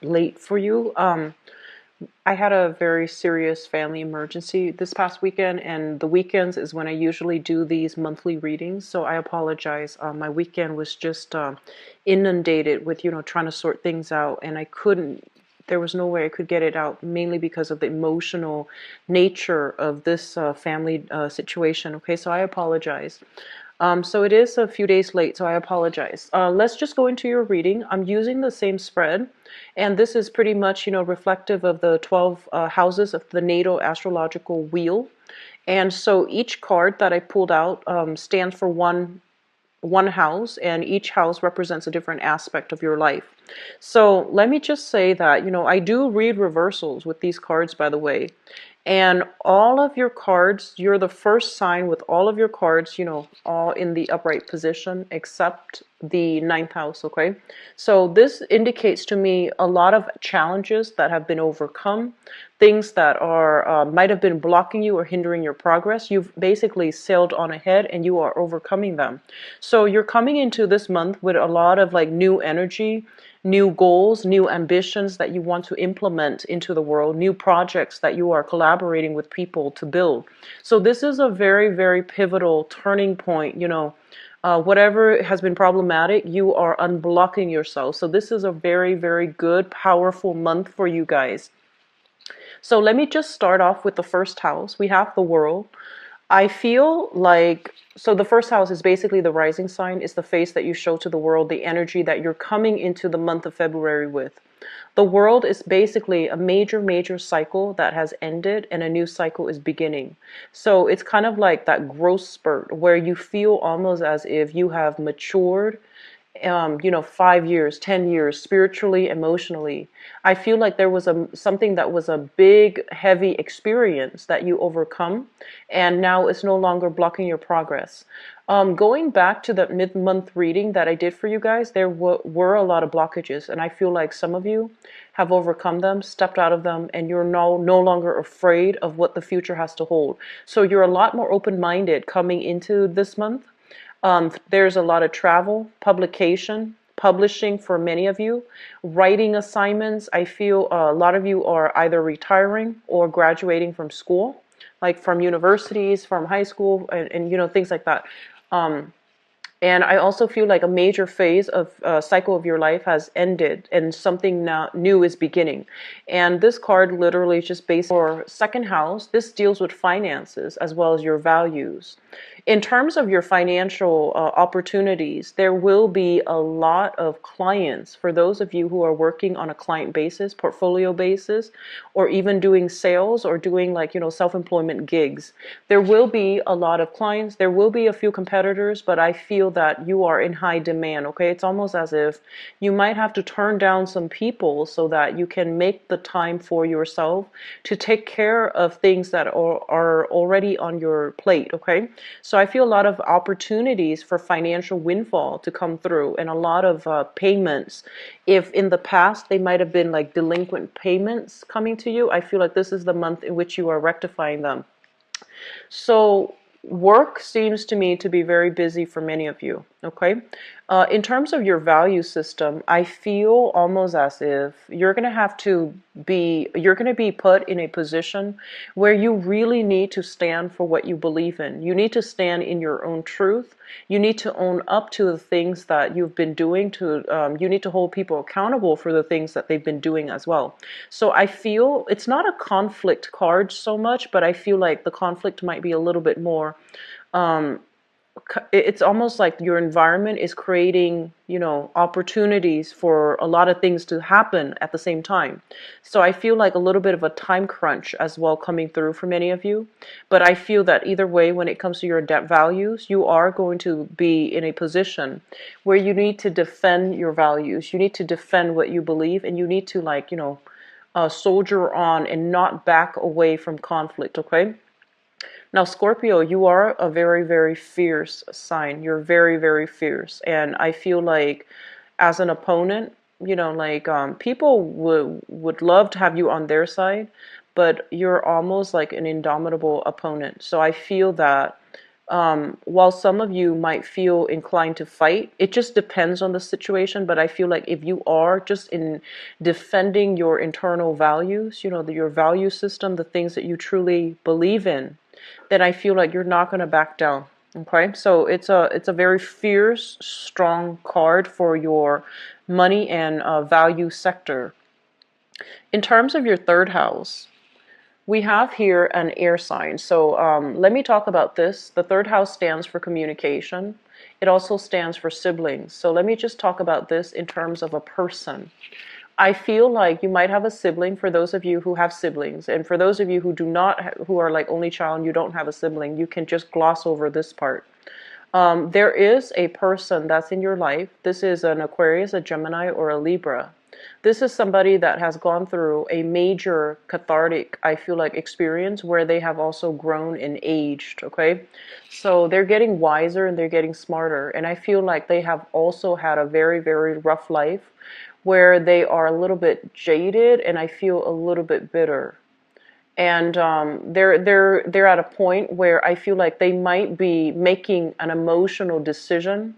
late for you. I had a very serious family emergency this past weekend, and the weekends is when I usually do these monthly readings. So I apologize. My weekend was just inundated with, trying to sort things out, and I couldn't. There was no way I could get it out, mainly because of the emotional nature of this family situation. Okay, so I apologize. So it is a few days late, so I apologize. Let's just go into your reading. I'm using the same spread, and this is pretty much, reflective of the 12 houses of the natal astrological wheel. And so each card that I pulled out stands for one house, and each house represents a different aspect of your life. So let me just say that, I do read reversals with these cards, by the way. And all of your cards, you're the first sign with all of your cards, all in the upright position except the ninth house, okay? So this indicates to me a lot of challenges that have been overcome, things that are might have been blocking you or hindering your progress. You've basically sailed on ahead and you are overcoming them. So you're coming into this month with a lot of like new energy, new goals, new ambitions that you want to implement into the world, new projects that you are collaborating with people to build. So this is a very, very pivotal turning point, whatever has been problematic, you are unblocking yourself. So this is a very, very good, powerful month for you guys. So let me just start off with the first house. We have the world. I feel like, so the first house is basically the rising sign, is the face that you show to the world, the energy that you're coming into the month of February with. The world is basically a major, major cycle that has ended and a new cycle is beginning. So it's kind of like that growth spurt where you feel almost as if you have matured 5 years, 10 years, spiritually, emotionally. I feel like there was something that was a big, heavy experience that you overcome, and now it's no longer blocking your progress. Going back to the mid-month reading that I did for you guys, there were a lot of blockages, and I feel like some of you have overcome them, stepped out of them, and you're no longer afraid of what the future has to hold. So you're a lot more open-minded coming into this month. There's a lot of travel, publication, publishing for many of you, writing assignments. I feel a lot of you are either retiring or graduating from school, like from universities, from high school, and things like that. Um, and I also feel like a major phase of cycle of your life has ended and something now new is beginning. And this card literally is just based for second house. This deals with finances as well as your values. In terms of your financial opportunities, there will be a lot of clients for those of you who are working on a client basis, portfolio basis, or even doing sales or doing like, self-employment gigs. There will be a lot of clients. There will be a few competitors, but I feel that you are in high demand, okay? It's almost as if you might have to turn down some people so that you can make the time for yourself to take care of things that are already on your plate, okay? So I feel a lot of opportunities for financial windfall to come through and a lot of payments. If in the past they might have been like delinquent payments coming to you, I feel like this is the month in which you are rectifying them. So work seems to me to be very busy for many of you, okay? In terms of your value system, I feel almost as if you're going to be put in a position where you really need to stand for what you believe in. You need to stand in your own truth. You need to own up to the things that you've been doing. You need to hold people accountable for the things that they've been doing as well. So I feel it's not a conflict card so much, but I feel like the conflict might be a little bit more. It's almost like your environment is creating, opportunities for a lot of things to happen at the same time. So I feel like a little bit of a time crunch as well coming through for many of you. But I feel that either way, when it comes to your values, you are going to be in a position where you need to defend your values. You need to defend what you believe, and you need to soldier on and not back away from conflict, okay? Now, Scorpio, you are a very, very fierce sign. You're very, very fierce. And I feel like as an opponent, people would love to have you on their side, but you're almost like an indomitable opponent. So I feel that While some of you might feel inclined to fight, it just depends on the situation. But I feel like if you are just in defending your internal values, your value system, the things that you truly believe in, then I feel like you're not going to back down. Okay, so it's a very fierce, strong card for your money and value sector. In terms of your third house, we have here an air sign. So let me talk about this. The third house stands for communication. It also stands for siblings. So let me just talk about this in terms of a person. I feel like you might have a sibling, for those of you who have siblings, and for those of you who do not, who are like only child and you don't have a sibling, you can just gloss over this part. There is a person that's in your life. This is an Aquarius, a Gemini, or a Libra. This is somebody that has gone through a major cathartic, I feel like, experience where they have also grown and aged, okay? So they're getting wiser and they're getting smarter. And I feel like they have also had a very, very rough life where they are a little bit jaded and I feel a little bit bitter. And they're at a point where I feel like they might be making an emotional decision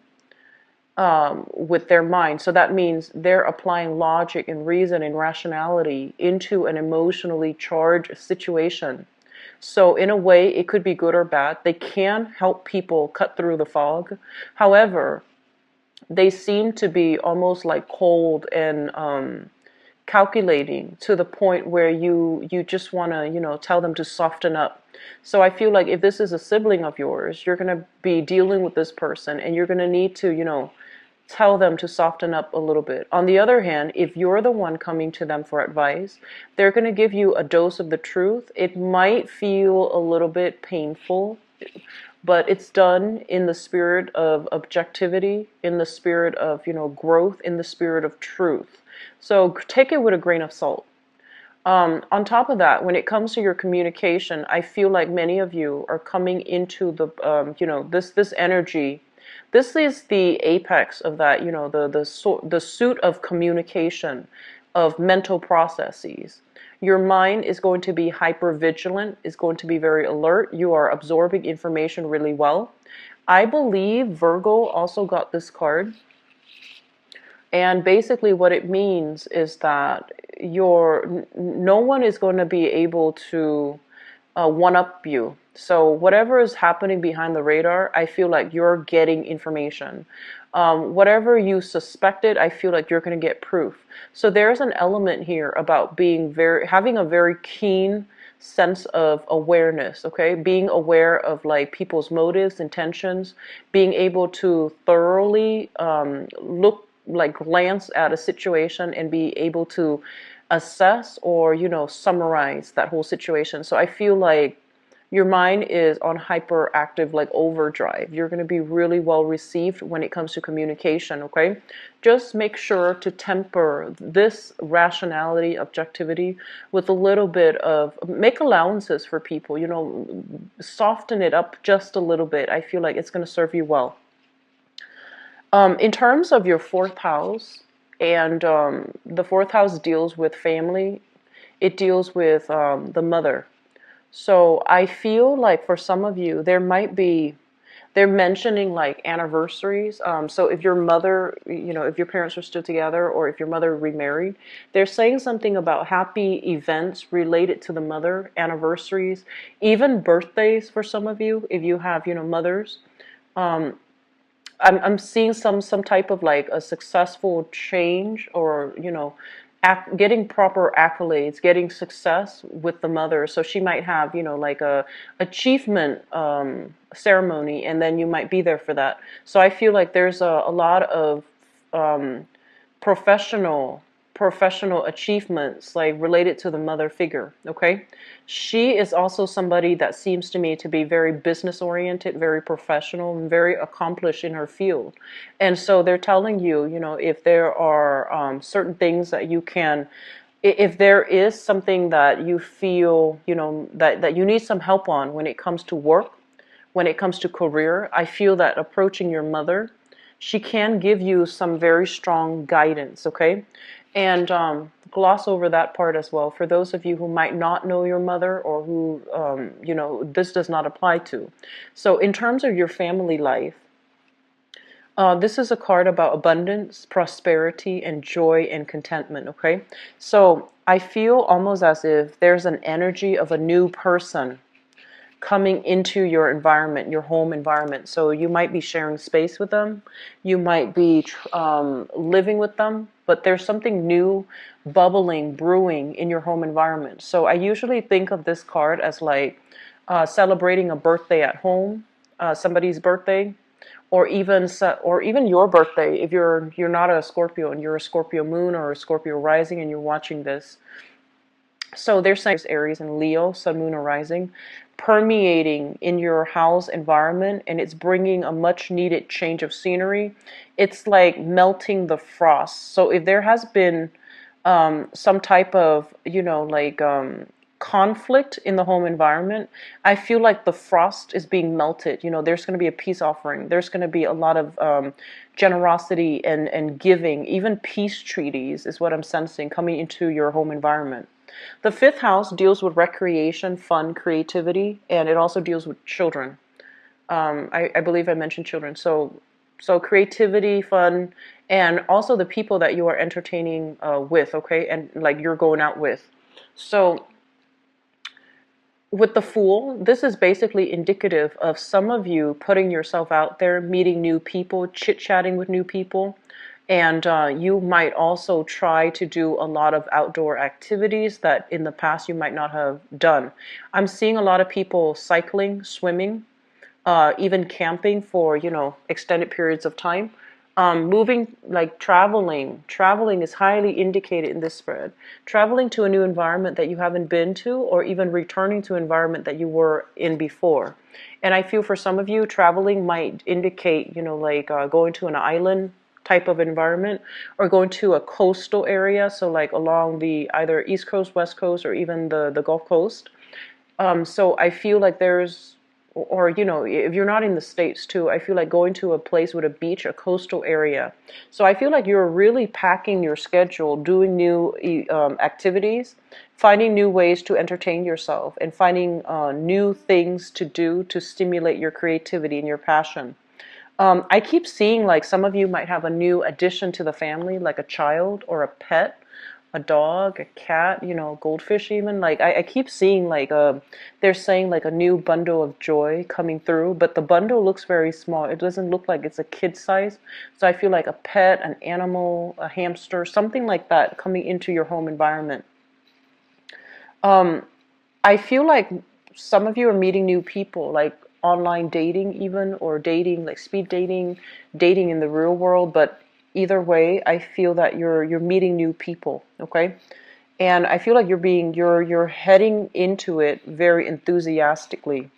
with their mind. So that means they're applying logic and reason and rationality into an emotionally charged situation. So in a way, it could be good or bad. They can help people cut through the fog. However, they seem to be almost like cold and calculating to the point where you just want to tell them to soften up. So I feel like if this is a sibling of yours, you're going to be dealing with this person and you're going to need to tell them to soften up a little bit. On the other hand, if you're the one coming to them for advice, they're going to give you a dose of the truth. It might feel a little bit painful, but it's done in the spirit of objectivity, in the spirit of growth, in the spirit of truth. So take it with a grain of salt. On top of that, when it comes to your communication, I feel like many of you are coming into the this energy. This is the apex of that, the suit of communication, of mental processes. Your mind is going to be hyper vigilant, is going to be very alert. You are absorbing information really well. I believe Virgo also got this card. And basically what it means is that no one is going to be able to one-up you. So whatever is happening behind the radar, I feel like you're getting information. Whatever you suspected, I feel like you're going to get proof. So there's an element here about having a very keen sense of awareness, okay? Being aware of like people's motives, intentions, being able to thoroughly glance at a situation and be able to assess or summarize that whole situation. So I feel like your mind is on hyperactive, like overdrive. You're going to be really well received when it comes to communication, okay? Just make sure to temper this rationality, objectivity with a little bit of, make allowances for people, soften it up just a little bit. I feel like it's going to serve you well. In terms of your fourth house, and the fourth house deals with family, it deals with the mother. So I feel like for some of you, they're mentioning like anniversaries. So if your mother, if your parents are still together or if your mother remarried, they're saying something about happy events related to the mother, anniversaries, even birthdays for some of you, if you have, mothers. I'm seeing some type of like a successful change or, getting proper accolades, getting success with the mother. So she might have, like a achievement ceremony, and then you might be there for that. So I feel like there's a lot of professional achievements like related to the mother figure, okay? She is also somebody that seems to me to be very business oriented, very professional, and very accomplished in her field. And so they're telling you, if there are certain things that you can, if there is something that you feel, that you need some help on when it comes to work, when it comes to career, I feel that approaching your mother, she can give you some very strong guidance, okay? And gloss over that part as well for those of you who might not know your mother, or who, this does not apply to. So in terms of your family life, this is a card about abundance, prosperity, and joy and contentment, okay? So I feel almost as if there's an energy of a new person coming into your environment, your home environment. So you might be sharing space with them, you might be living with them, but there's something new bubbling, brewing in your home environment. So I usually think of this card as like celebrating a birthday at home, somebody's birthday, or even your birthday if you're not a Scorpio and you're a Scorpio moon or a Scorpio rising and you're watching this. So they're saying there's Aries and Leo, Sun, Moon, or Rising, permeating in your house environment, and it's bringing a much needed change of scenery. It's like melting the frost. So if there has been some type of, conflict in the home environment, I feel like the frost is being melted. There's going to be a peace offering. There's going to be a lot of generosity and giving. Even peace treaties is what I'm sensing coming into your home environment. The fifth house deals with recreation, fun, creativity, and it also deals with children. I believe I mentioned children. So creativity, fun, and also the people that you are entertaining with, okay, and like you're going out with. So with the Fool, this is basically indicative of some of you putting yourself out there, meeting new people, chit-chatting with new people. And you might also try to do a lot of outdoor activities that in the past you might not have done. I'm seeing a lot of people cycling, swimming, even camping for, extended periods of time. Moving, like traveling. Traveling is highly indicated in this spread. Traveling to a new environment that you haven't been to, or even returning to an environment that you were in before. And I feel for some of you, traveling might indicate, going to an island type of environment, or going to a coastal area, so like along the either East Coast, West Coast, or even the Gulf Coast. So I feel like or if you're not in the States too, I feel like going to a place with a beach, a coastal area. So I feel like you're really packing your schedule, doing new activities, finding new ways to entertain yourself, and finding new things to do to stimulate your creativity and your passion. I keep seeing like some of you might have a new addition to the family, like a child or a pet, a dog, a cat, goldfish even. Like I keep seeing like they're saying like a new bundle of joy coming through, but the bundle looks very small. It doesn't look like it's a kid size. So I feel like a pet, an animal, a hamster, something like that coming into your home environment. I feel like some of you are meeting new people, like online dating even, or dating, like speed dating, dating in the real world. But either way, I feel that you're meeting new people, okay? And I feel like you're heading into it very enthusiastically.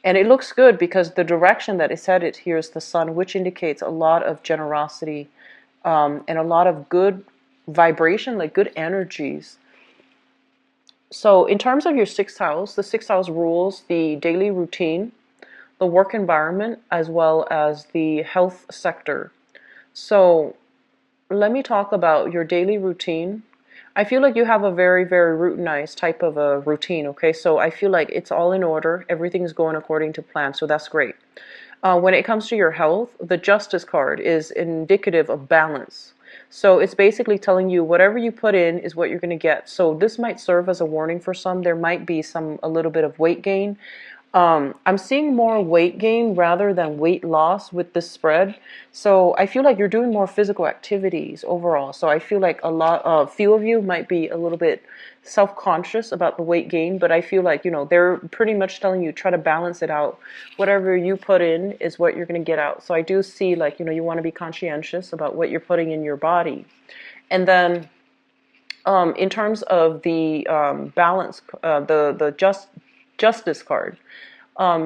And it looks good because the direction that it's headed here is the sun, which indicates a lot of generosity, and a lot of good vibration, like good energies. So in terms of your sixth house, the sixth house rules the daily routine, the work environment, as well as the health sector. So let me talk about your daily routine. I feel like you have a very, very routinized type of a routine, okay? So I feel like it's all in order. Everything is going according to plan, so that's great. When it comes to your health, the Justice card is indicative of balance. So it's basically telling you whatever you put in is what you're going to get. So this might serve as a warning for some. There might be a little bit of weight gain. I'm seeing more weight gain rather than weight loss with this spread. So I feel like you're doing more physical activities overall. So I feel like few of you might be a little bit self-conscious about the weight gain, but I feel like, they're pretty much telling you try to balance it out. Whatever you put in is what you're going to get out. So I do see like, you want to be conscientious about what you're putting in your body. And then in terms of the balance, the Justice card.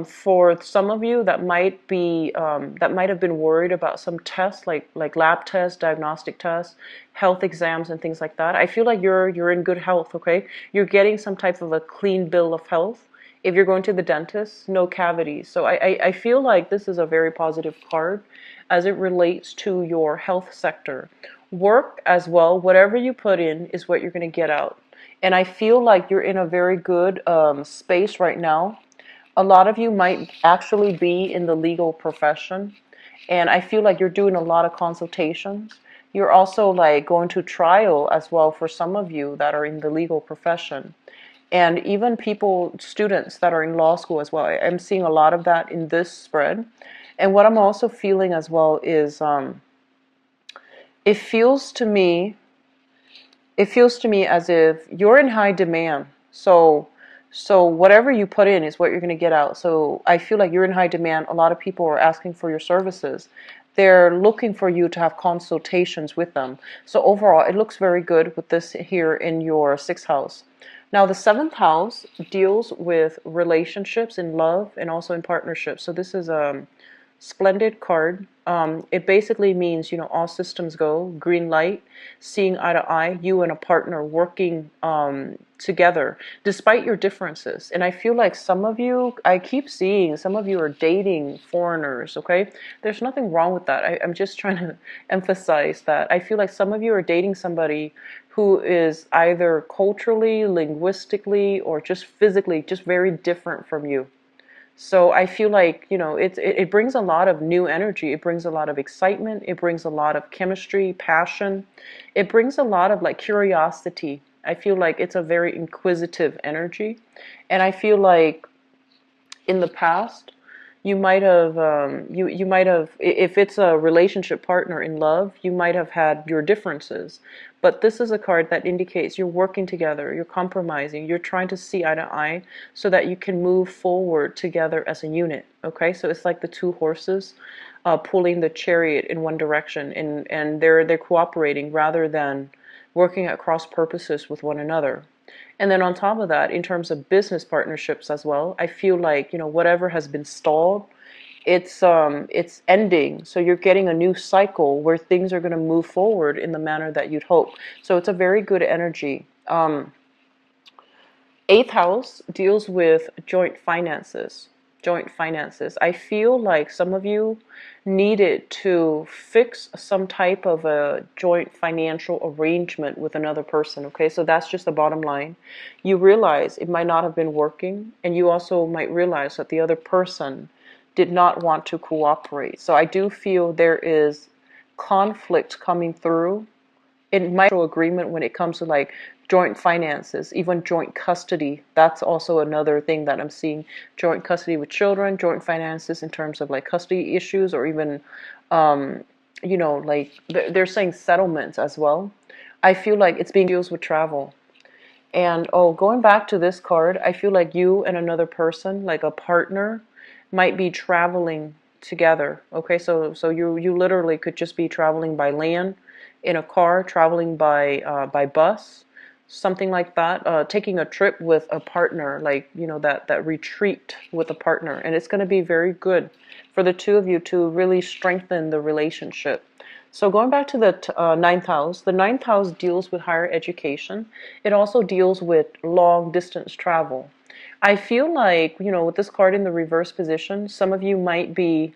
For some of you that might have been worried about some tests like lab tests, diagnostic tests, health exams, and things like that. I feel like you're in good health. Okay, you're getting some type of a clean bill of health. If you're going to the dentist, no cavities. So I feel like this is a very positive card as it relates to your health sector, Work as well, whatever you put in is what you're going to get out. And I feel like you're in a very good space right now. A lot of you might actually be in the legal profession. And I feel like you're doing a lot of consultations. You're also like going to trial as well for some of you that are in the legal profession. And even people, students that are in law school as well. I'm seeing a lot of that in this spread. And what I'm also feeling as well is it feels to me as if you're in high demand. So whatever you put in is what you're going to get out. So I feel like you're in high demand. A lot of people are asking for your services. They're looking for you to have consultations with them. So overall, it looks very good with this here in your sixth house. Now, the seventh house deals with relationships in love and also in partnerships. So this is a splendid card. It basically means, all systems go, green light, seeing eye to eye, you and a partner working together despite your differences. And I feel like some of you, I keep seeing some of you are dating foreigners, okay? There's nothing wrong with that. I'm just trying to emphasize that. I feel like some of you are dating somebody who is either culturally, linguistically, or just physically just very different from you. So I feel like, it brings a lot of new energy. It brings a lot of excitement. It brings a lot of chemistry, passion. It brings a lot of like curiosity. I feel like it's a very inquisitive energy. And I feel like in the past, you might have, you might have, if it's a relationship partner in love, you might have had your differences. But this is a card that indicates you're working together, you're compromising, you're trying to see eye to eye so that you can move forward together as a unit. Okay, so it's like the two horses pulling the chariot in one direction, and they're cooperating rather than working at cross purposes with one another. And then on top of that, in terms of business partnerships as well, I feel like, whatever has been stalled, it's ending. So you're getting a new cycle where things are going to move forward in the manner that you'd hope. So it's a very good energy. Eighth house deals with joint finances. Joint finances. I feel like some of you needed to fix some type of a joint financial arrangement with another person. Okay, so that's just the bottom line. You realize it might not have been working, and you also might realize that the other person did not want to cooperate. So I do feel there is conflict coming through. It might show agreement when it comes to like joint finances, even joint custody. That's also another thing that I'm seeing. Joint custody with children, joint finances in terms of like custody issues, or even, like they're saying settlements as well. I feel like it's being deals with travel. And going back to this card, I feel like you and another person, like a partner, might be traveling together. Okay, so you literally could just be traveling by land, in a car, traveling by bus, something like that. Taking a trip with a partner, like that retreat with a partner, and it's going to be very good for the two of you to really strengthen the relationship. So going back to the ninth house, the ninth house deals with higher education. It also deals with long distance travel. I feel like, with this card in the reverse position, some of you might be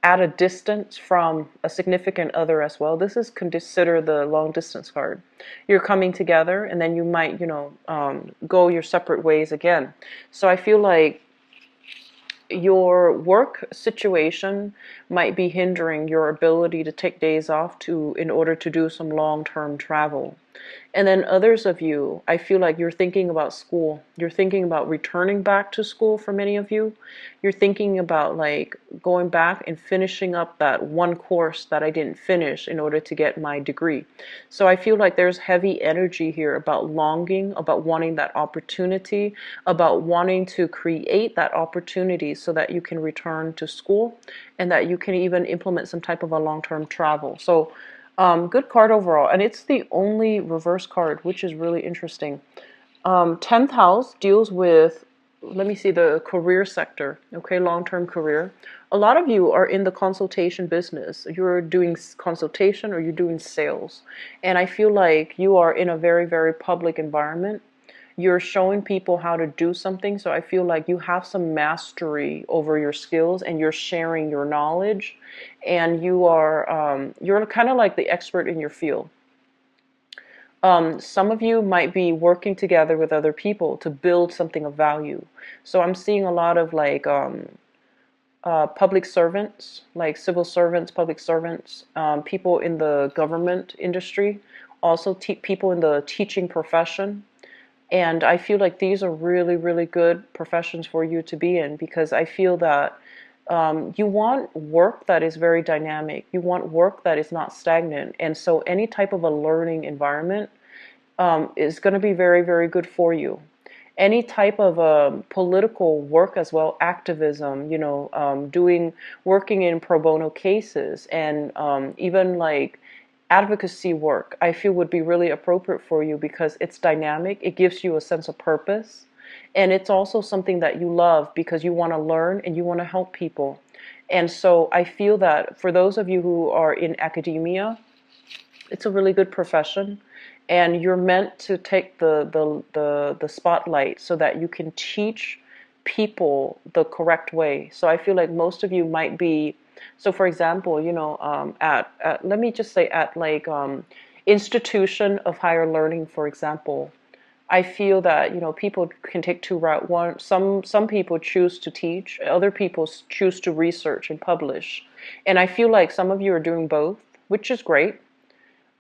at a distance from a significant other as well. This is considered the long distance card. You're coming together, and then you might, go your separate ways again. So I feel like your work situation might be hindering your ability to take days off in order to do some long-term travel. And then others of you, I feel like you're thinking about school. You're thinking about returning back to school for many of you. You're thinking about like going back and finishing up that one course that I didn't finish in order to get my degree. So I feel like there's heavy energy here about longing, about wanting that opportunity, about wanting to create that opportunity so that you can return to school and that you can even implement some type of a long-term travel. So good card overall, and it's the only reverse card, which is really interesting. 10th house deals with, let me see, the career sector, okay, long-term career. A lot of you are in the consultation business. You're doing consultation or you're doing sales, and I feel like you are in a very, very public environment. you're showing people how to do something. So I feel like you have some mastery over your skills and you're sharing your knowledge, and you're kind of like the expert in your field. Some of you might be working together with other people to build something of value. So I'm seeing a lot of like public servants, like civil servants, public servants, people in the government industry, also people in the teaching profession. And I feel like these are really, really good professions for you to be in, because I feel that you want work that is very dynamic. You want work that is not stagnant. And so any type of a learning environment is going to be very, very good for you. Any type of political work as well, activism, working in pro bono cases, and even like advocacy work, I feel would be really appropriate for you, because it's dynamic, it gives you a sense of purpose, and it's also something that you love because you want to learn and you want to help people. And so I feel that for those of you who are in academia, it's a really good profession, and you're meant to take the spotlight so that you can teach people the correct way. So I feel like most of you might be, so for example, at let me just say, at like institution of higher learning, for example, I feel that people can take two routes. One, some people choose to teach, other people choose to research and publish, and I feel like some of you are doing both, which is great.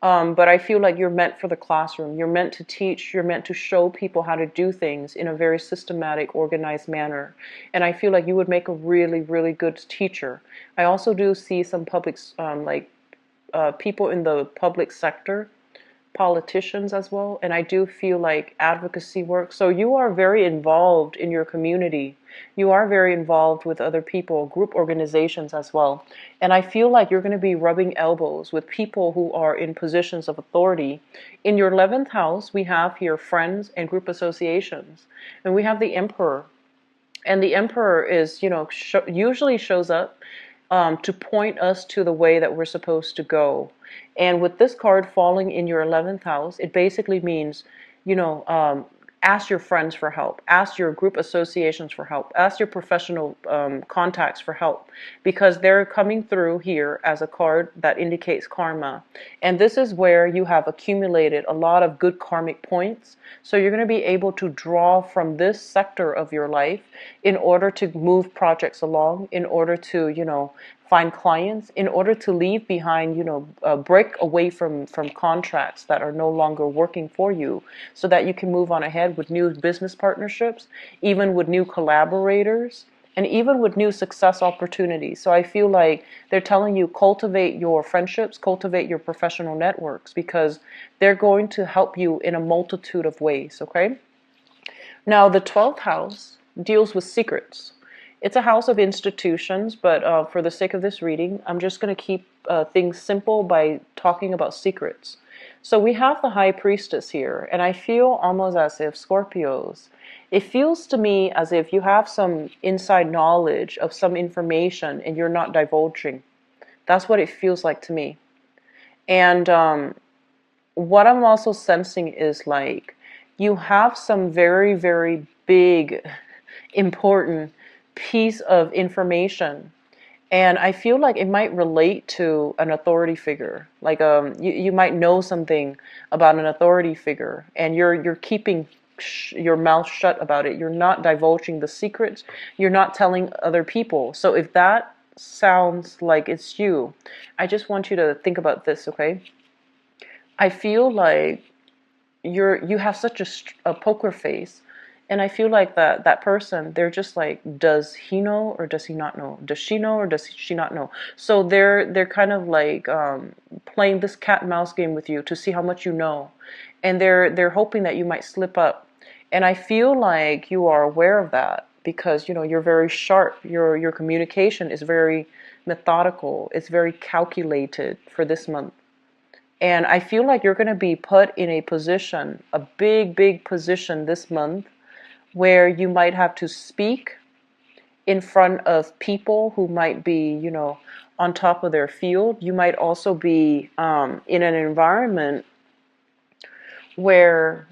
But I feel like you're meant for the classroom. You're meant to teach. You're meant to show people how to do things in a very systematic, organized manner. And I feel like you would make a really, really good teacher. I also do see some public, people in the public sector, politicians as well, and I do feel like advocacy work. So you are very involved in your community. You are very involved with other people, group organizations as well. And I feel like you're going to be rubbing elbows with people who are in positions of authority. In your 11th house, we have here friends and group associations. And we have the Emperor. And the Emperor is, usually shows up to point us to the way that we're supposed to go. And with this card falling in your 11th house, it basically means, ask your friends for help, ask your group associations for help, ask your professional contacts for help, because they're coming through here as a card that indicates karma. And this is where you have accumulated a lot of good karmic points. So you're going to be able to draw from this sector of your life in order to move projects along, in order to, find clients, in order to leave behind, break away from contracts that are no longer working for you, so that you can move on ahead with new business partnerships, even with new collaborators, and even with new success opportunities. So I feel like they're telling you, cultivate your friendships, cultivate your professional networks, because they're going to help you in a multitude of ways, okay? Now, the 12th house deals with secrets. It's a house of institutions, but for the sake of this reading, I'm just going to keep things simple by talking about secrets. So we have the High Priestess here, and I feel almost as if Scorpios, it feels to me as if you have some inside knowledge of some information and you're not divulging. That's what it feels like to me. And what I'm also sensing is like you have some very, very big, important piece of information, and I feel like it might relate to an authority figure. Like you might know something about an authority figure, and you're keeping your mouth shut about it. You're not divulging the secrets. You're not telling other people. So if that sounds like it's you, I just want you to think about this, okay? I feel like you have such a poker face. And I feel like that person, they're just like, does he know or does he not know? Does she know or does she not know? So they're kind of like playing this cat and mouse game with you to see how much you know, and they're hoping that you might slip up. And I feel like you are aware of that, because you're very sharp. Your communication is very methodical. It's very calculated for this month. And I feel like you're going to be put in a position, a big, big position this month, where you might have to speak in front of people who might be, on top of their field. You might also be in an environment where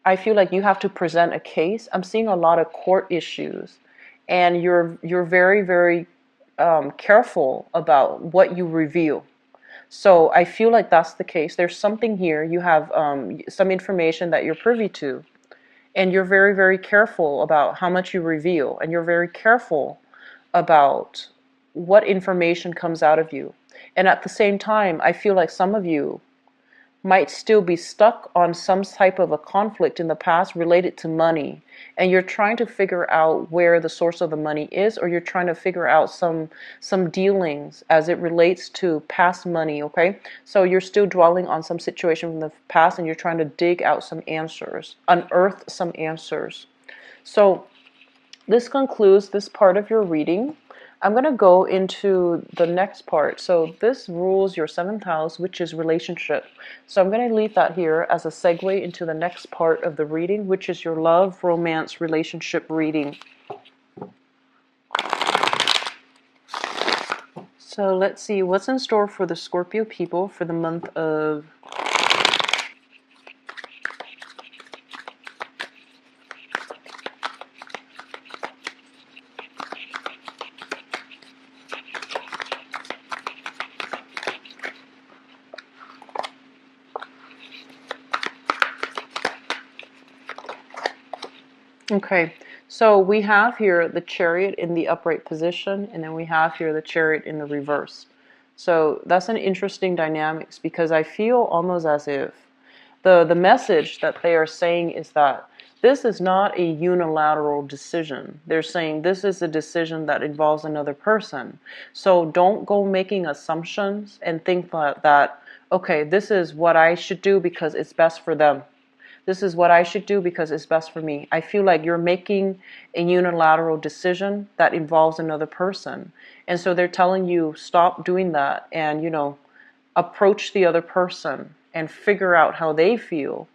I feel like you have to present a case. I'm seeing a lot of court issues, and you're very, very careful about what you reveal. So I feel like that's the case. There's something here. You have some information that you're privy to, and you're very, very careful about how much you reveal, and you're very careful about what information comes out of you. And at the same time, I feel like some of you might still be stuck on some type of a conflict in the past related to money, and you're trying to figure out where the source of the money is, or you're trying to figure out some dealings as it relates to past money. Okay, so you're still dwelling on some situation from the past, and you're trying to dig out some answers, unearth some answers. So this concludes this part of your reading. I'm going to go into the next part. So this rules your seventh house, which is relationship. So I'm going to leave that here as a segue into the next part of the reading, which is your love, romance, relationship reading. So let's see what's in store for the Scorpio people for the month of Okay, so we have here the Chariot in the upright position, and then we have here the Chariot in the reverse. So that's an interesting dynamics, because I feel almost as if the message that they are saying is that this is not a unilateral decision. They're saying this is a decision that involves another person. So don't go making assumptions and think that okay, this is what I should do because it's best for them. This is what I should do because it's best for me. I feel like you're making a unilateral decision that involves another person. And so they're telling you, stop doing that, and, approach the other person and figure out how they feel.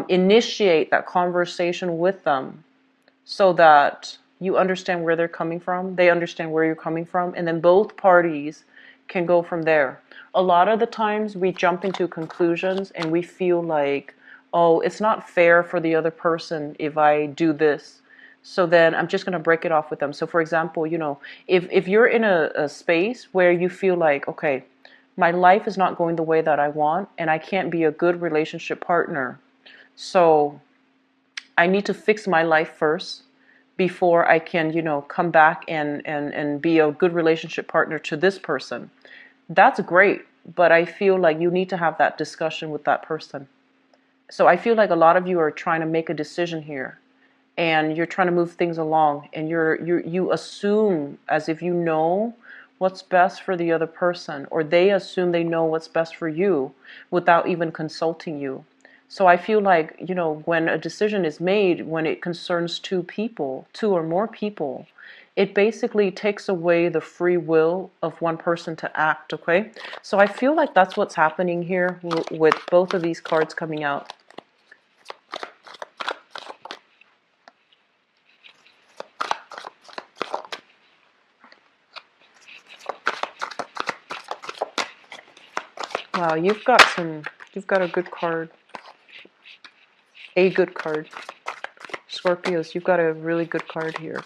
Initiate that conversation with them so that you understand where they're coming from, they understand where you're coming from, and then both parties can go from there. A lot of the times we jump into conclusions and we feel like, oh, it's not fair for the other person if I do this. So then I'm just going to break it off with them. So for example, if you're in a space where you feel like, okay, my life is not going the way that I want, and I can't be a good relationship partner. So I need to fix my life first before I can, come back and be a good relationship partner to this person. That's great, but I feel like you need to have that discussion with that person. So I feel like a lot of you are trying to make a decision here, and you're trying to move things along, and you assume as if you know what's best for the other person, or they assume they know what's best for you without even consulting you. So I feel like, when a decision is made, when it concerns two people, two or more people, it basically takes away the free will of one person to act, okay? So I feel like that's what's happening here with both of these cards coming out. Wow, you've got a good card. A good card. Scorpios, you've got a really good card here.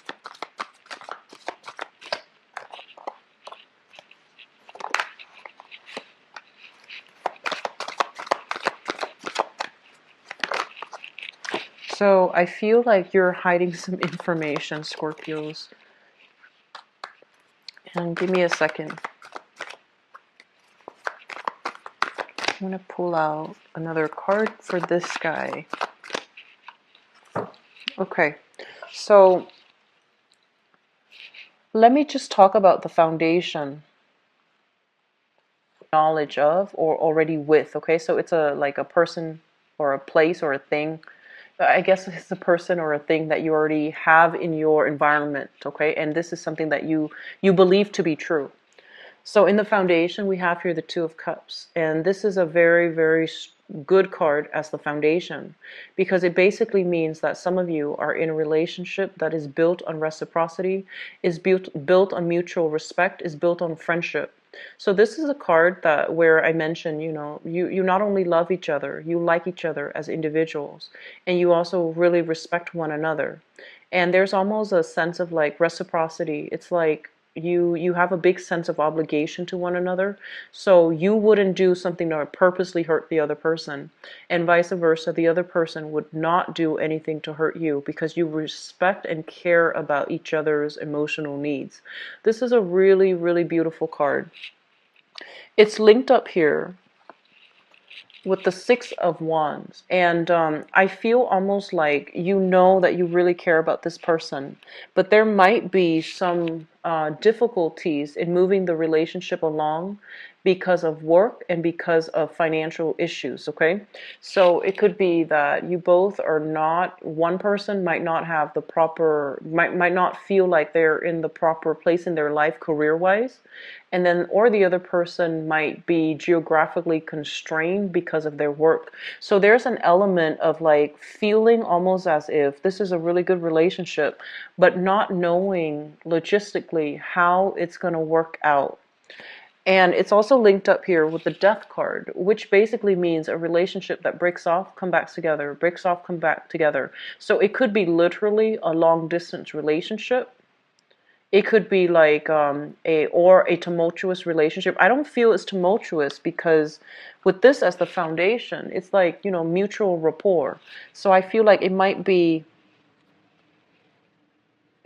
So I feel like you're hiding some information, Scorpios. And give me a second. I'm going to pull out another card for this guy. Okay, so let me just talk about the foundation. Knowledge of or already with, okay? So it's like a person or a place or a thing. I guess it's a person or a thing that you already have in your environment, okay? And this is something that you believe to be true. So in the foundation, we have here the Two of Cups. And this is a very, very good card as the foundation, because it basically means that some of you are in a relationship that is built on reciprocity, is built on mutual respect, is built on friendship. So this is a card that where I mentioned, you not only love each other, you like each other as individuals, and you also really respect one another. And there's almost a sense of like reciprocity. It's like you have a big sense of obligation to one another. So you wouldn't do something to purposely hurt the other person, and vice versa. The other person would not do anything to hurt you because you respect and care about each other's emotional needs. This is a really, really beautiful card. It's linked up here with the Six of Wands. And I feel almost like you know that you really care about this person, but there might be some difficulties in moving the relationship along because of work and because of financial issues, okay? So it could be that you both are not, one person might not have the proper, might not feel like they're in the proper place in their life career-wise, and then, or the other person might be geographically constrained because of their work. So there's an element of like feeling almost as if this is a really good relationship, but not knowing logistically how it's going to work out. And it's also linked up here with the Death card, which basically means a relationship that breaks off, come back together, breaks off, come back together. So it could be literally a long distance relationship. It could be like a tumultuous relationship. I don't feel it's tumultuous because with this as the foundation, it's like, mutual rapport. So I feel like it might be,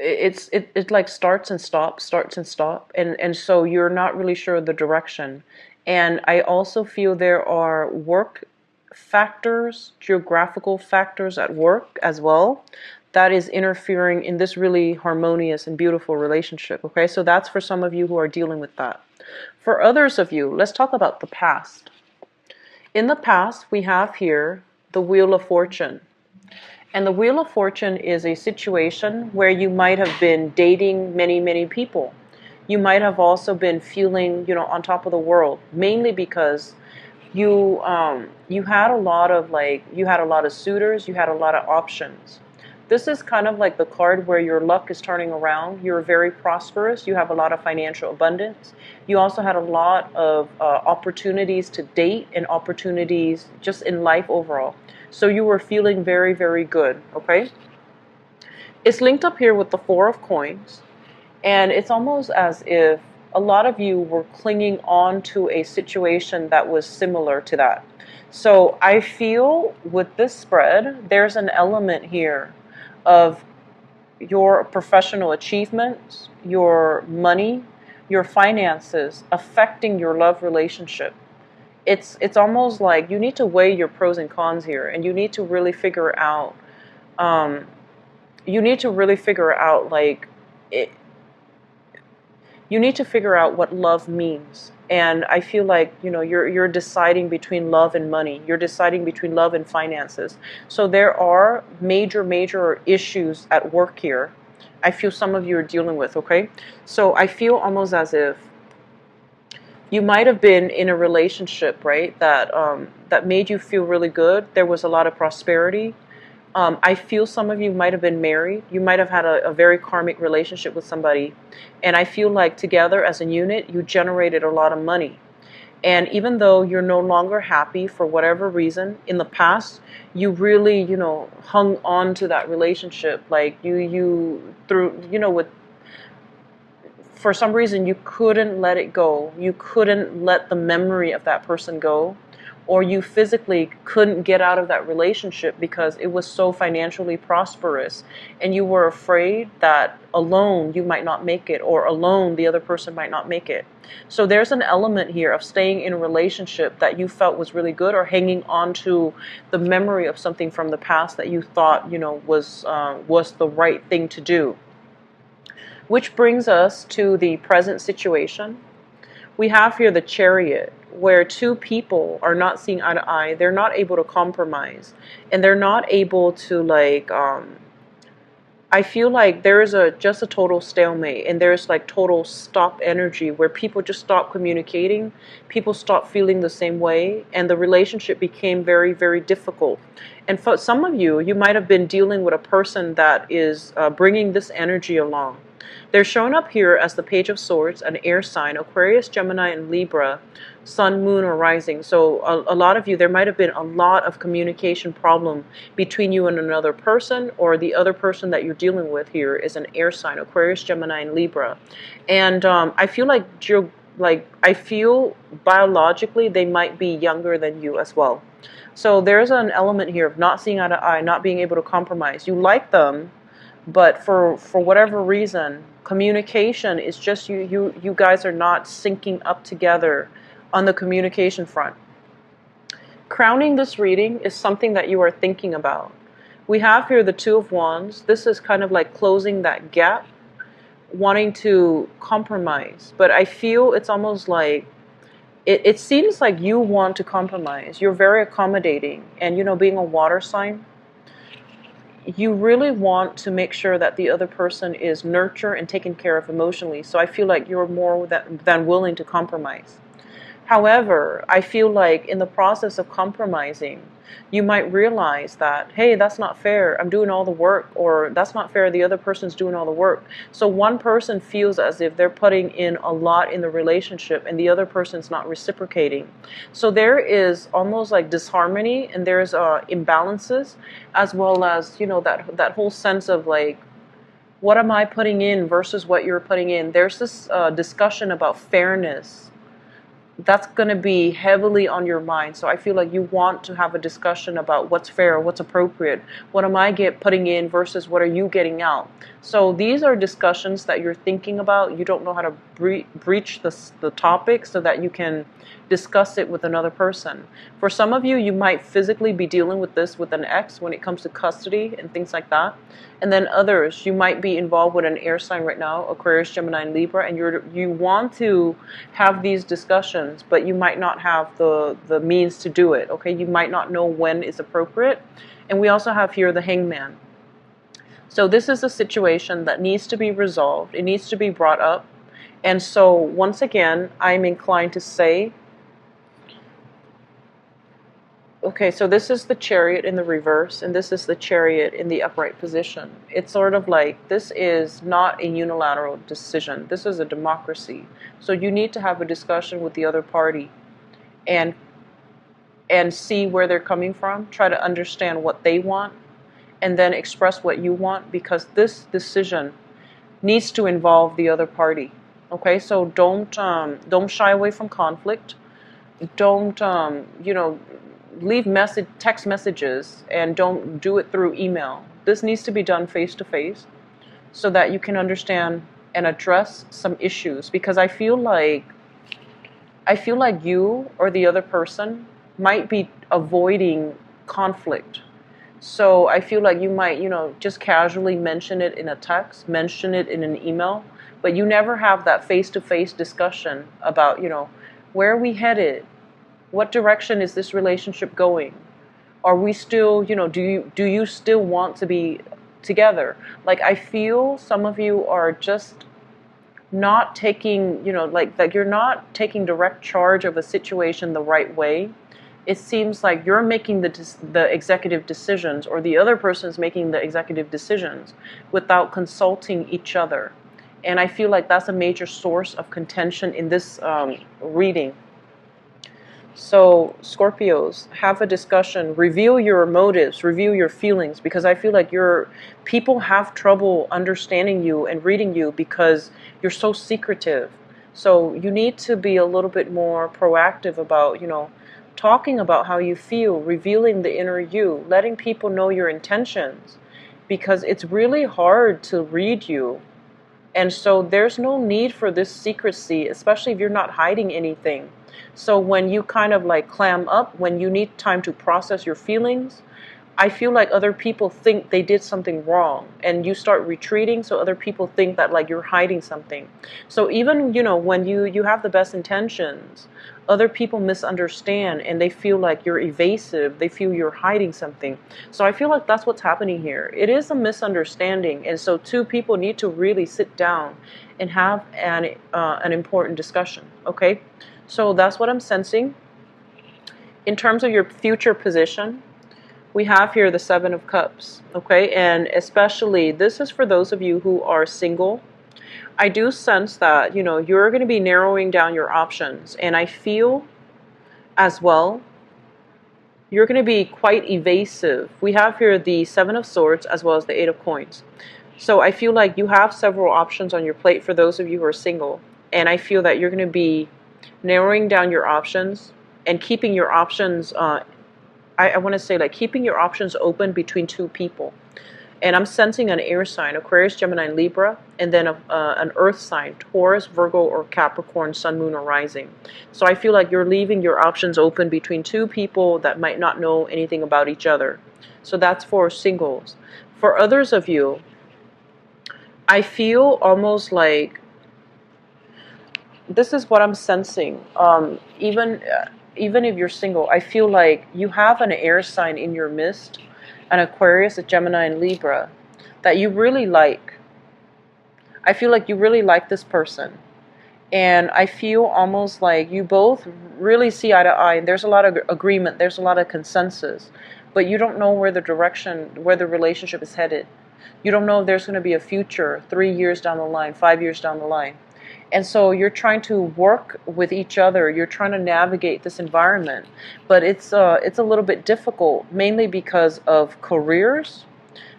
it like starts and stops, and so you're not really sure of the direction. And I also feel there are work factors, geographical factors at work as well, that is interfering in this really harmonious and beautiful relationship. Okay, so that's for some of you who are dealing with that. For others of you, let's talk about the past. In the past, we have here the Wheel of Fortune. And the Wheel of Fortune is a situation where you might have been dating many, many people. You might have also been feeling, on top of the world, mainly because you had a lot of suitors, you had a lot of options. This is kind of like the card where your luck is turning around. You're very prosperous. You have a lot of financial abundance. You also had a lot of opportunities to date and opportunities just in life overall. So you were feeling very, very good, okay? It's linked up here with the Four of Coins. And it's almost as if a lot of you were clinging on to a situation that was similar to that. So I feel with this spread, there's an element here of your professional achievements, your money, your finances affecting your love relationship. It's almost like you need to weigh your pros and cons here, and you need to really figure out. You need to really figure out like it. You need to figure out what love means. And I feel like, you're deciding between love and money. You're deciding between love and finances. So there are major issues at work here. I feel some of you are dealing with, okay? So I feel almost as if you might have been in a relationship, right, that made you feel really good. There was a lot of prosperity. I feel some of you might have been married. You might have had a very karmic relationship with somebody. And I feel like together as a unit, you generated a lot of money. And even though you're no longer happy for whatever reason, in the past, you really, hung on to that relationship. Like for some reason, you couldn't let it go. You couldn't let the memory of that person go. Or you physically couldn't get out of that relationship because it was so financially prosperous, and you were afraid that alone you might not make it, or alone the other person might not make it. So there's an element here of staying in a relationship that you felt was really good, or hanging on to the memory of something from the past that you thought, was the right thing to do. Which brings us to the present situation. We have here the Chariot, where two people are not seeing eye to eye. They're not able to compromise, and they're not able to I feel like there is just a total stalemate, and there's like total stop energy where people just stop communicating, people stop feeling the same way, and the relationship became very, very difficult. And for some of you, you might have been dealing with a person that is bringing this energy along. They're showing up here as the Page of Swords, an air sign, Aquarius, Gemini, and Libra, Sun, Moon, or Rising. So a lot of you, there might have been a lot of communication problem between you and another person, or the other person that you're dealing with here is an air sign, Aquarius, Gemini, and Libra. And I feel I feel biologically they might be younger than you as well. So there's an element here of not seeing eye to eye, not being able to compromise. You like them, but for whatever reason, communication is just you guys are not syncing up together on the communication front. Crowning this reading is something that you are thinking about. We have here the Two of Wands. This is kind of like closing that gap, wanting to compromise. But I feel it's almost like it seems like you want to compromise. You're very accommodating. And, you know, being a water sign, you really want to make sure that the other person is nurtured and taken care of emotionally. So I feel like you're more than willing to compromise. However, I feel like in the process of compromising, you might realize that, hey, that's not fair. I'm doing all the work, or that's not fair. The other person's doing all the work. So one person feels as if they're putting in a lot in the relationship and the other person's not reciprocating. So there is almost like disharmony, and there's imbalances, as well as, you know, that whole sense of like, what am I putting in versus what you're putting in? There's this discussion about fairness. That's going to be heavily on your mind. So I feel like you want to have a discussion about what's fair, what's appropriate, what am I putting in versus what are you getting out. So these are discussions that you're thinking about. You don't know how to breach the topic so that you can discuss it with another person. For some of you, you might physically be dealing with this with an ex when it comes to custody and things like that. And then others, you might be involved with an air sign right now, Aquarius, Gemini, and Libra, and you want to have these discussions, but you might not have the means to do it, okay? You might not know when is appropriate. And we also have here the Hangman. So this is a situation that needs to be resolved. It needs to be brought up. And so once again, I'm inclined to say, okay, so this is the Chariot in the reverse, and this is the Chariot in the upright position. It's sort of like, this is not a unilateral decision. This is a democracy. So you need to have a discussion with the other party and see where they're coming from, try to understand what they want, and then express what you want, because this decision needs to involve the other party. Okay, so don't shy away from conflict. Don't leave text messages, and don't do it through email. This needs to be done face to face so that you can understand and address some issues, because I feel like you or the other person might be avoiding conflict. So I feel like you might, just casually mention it in a text, mention it in an email, but you never have that face-to-face discussion about, where are we headed? What direction is this relationship going? Are we still, do you still want to be together? Like, I feel some of you are just not taking, like you're not taking direct charge of a situation the right way. It seems like you're making the executive decisions, or the other person's making the executive decisions without consulting each other. And I feel like that's a major source of contention in this reading. So, Scorpios, have a discussion, reveal your motives, reveal your feelings, because I feel like people have trouble understanding you and reading you because you're so secretive. So you need to be a little bit more proactive about, talking about how you feel, revealing the inner you, letting people know your intentions, because it's really hard to read you. And so there's no need for this secrecy, especially if you're not hiding anything. So when you kind of like clam up, when you need time to process your feelings, I feel like other people think they did something wrong, and you start retreating, so other people think that like you're hiding something. So even, when you have the best intentions, other people misunderstand and they feel like you're evasive, they feel you're hiding something. So I feel like that's what's happening here. It is a misunderstanding, and so two people need to really sit down and have an important discussion, okay? So that's what I'm sensing. In terms of your future position, we have here the Seven of Cups, okay? And especially, this is for those of you who are single, I do sense that, you're going to be narrowing down your options. And I feel as well, you're going to be quite evasive. We have here the Seven of Swords as well as the Eight of Coins. So I feel like you have several options on your plate for those of you who are single. And I feel that you're going to be narrowing down your options and keeping your options, I want to say like keeping your options open between two people. And I'm sensing an air sign, Aquarius, Gemini, and Libra, and then an earth sign, Taurus, Virgo, or Capricorn, Sun, Moon, or Rising. So I feel like you're leaving your options open between two people that might not know anything about each other. So that's for singles. For others of you, I feel almost like this is what I'm sensing. Even if you're single, I feel like you have an air sign in your midst, an Aquarius, a Gemini, and Libra, that you really like. I feel like you really like this person. And I feel almost like you both really see eye to eye. And there's a lot of agreement. There's a lot of consensus. But you don't know where the relationship is headed. You don't know if there's going to be a future 3 years down the line, 5 years down the line. And so you're trying to work with each other. You're trying to navigate this environment. But it's a little bit difficult, mainly because of careers,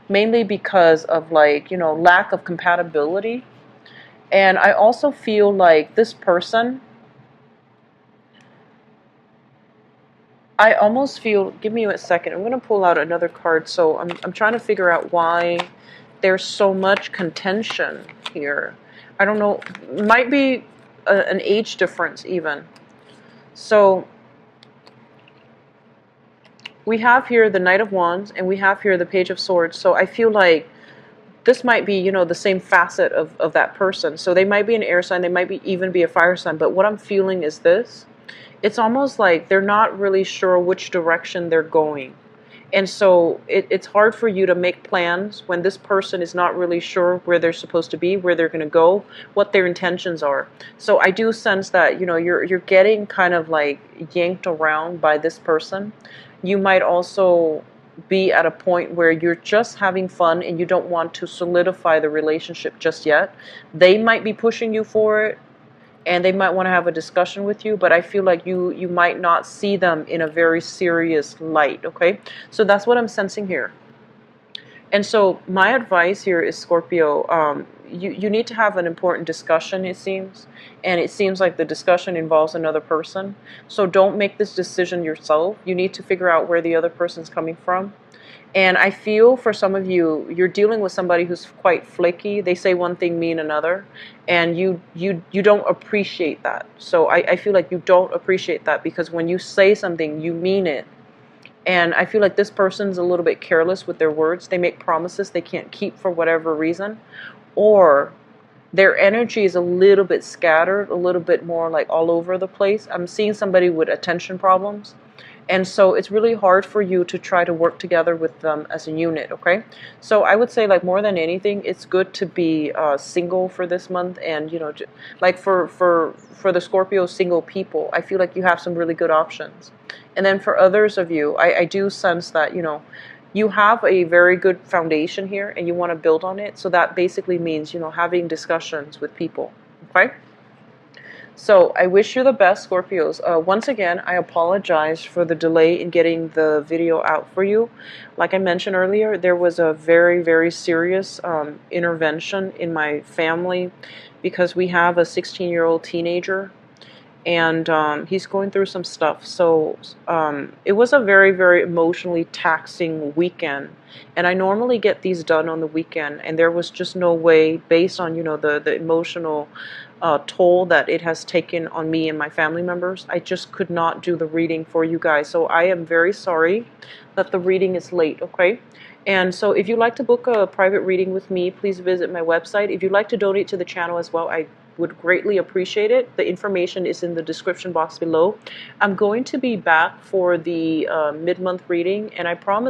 mainly because of lack of compatibility. And I also feel like this person, I almost feel, give me a second, I'm going to pull out another card. So I'm trying to figure out why there's so much contention here. I don't know, might be an age difference even. So we have here the Knight of Wands and we have here the Page of Swords. So I feel like this might be, the same facet of that person. So they might be an air sign, they might even be a fire sign. But what I'm feeling is this. It's almost like they're not really sure which direction they're going. And so it's hard for you to make plans when this person is not really sure where they're supposed to be, where they're going to go, what their intentions are. So I do sense that, you're getting kind of like yanked around by this person. You might also be at a point where you're just having fun and you don't want to solidify the relationship just yet. They might be pushing you for it. And they might want to have a discussion with you, but I feel like you might not see them in a very serious light, okay? So that's what I'm sensing here. And so my advice here is, Scorpio, you need to have an important discussion, it seems. And it seems like the discussion involves another person. So don't make this decision yourself. You need to figure out where the other person's coming from. And I feel for some of you, you're dealing with somebody who's quite flaky. They say one thing, mean another. And you don't appreciate that. So I feel like you don't appreciate that, because when you say something, you mean it. And I feel like this person's a little bit careless with their words. They make promises they can't keep for whatever reason. Or their energy is a little bit scattered, a little bit more like all over the place. I'm seeing somebody with attention problems. And so it's really hard for you to try to work together with them as a unit, okay? So I would say, like, more than anything, it's good to be single for this month. And, like for the Scorpio single people, I feel like you have some really good options. And then for others of you, I do sense that, you have a very good foundation here and you want to build on it. So that basically means, having discussions with people, okay? So I wish you the best, Scorpios. Once again, I apologize for the delay in getting the video out for you. Like I mentioned earlier, there was a very, very serious intervention in my family because we have a 16-year-old teenager and he's going through some stuff. So it was a very, very emotionally taxing weekend. And I normally get these done on the weekend, and there was just no way, based on, the emotional toll that it has taken on me and my family members. I just could not do the reading for you guys. So I am very sorry that the reading is late, okay? And so if you'd like to book a private reading with me, please visit my website. If you'd like to donate to the channel as well, I would greatly appreciate it. The information is in the description box below. I'm going to be back for the mid-month reading, and I promise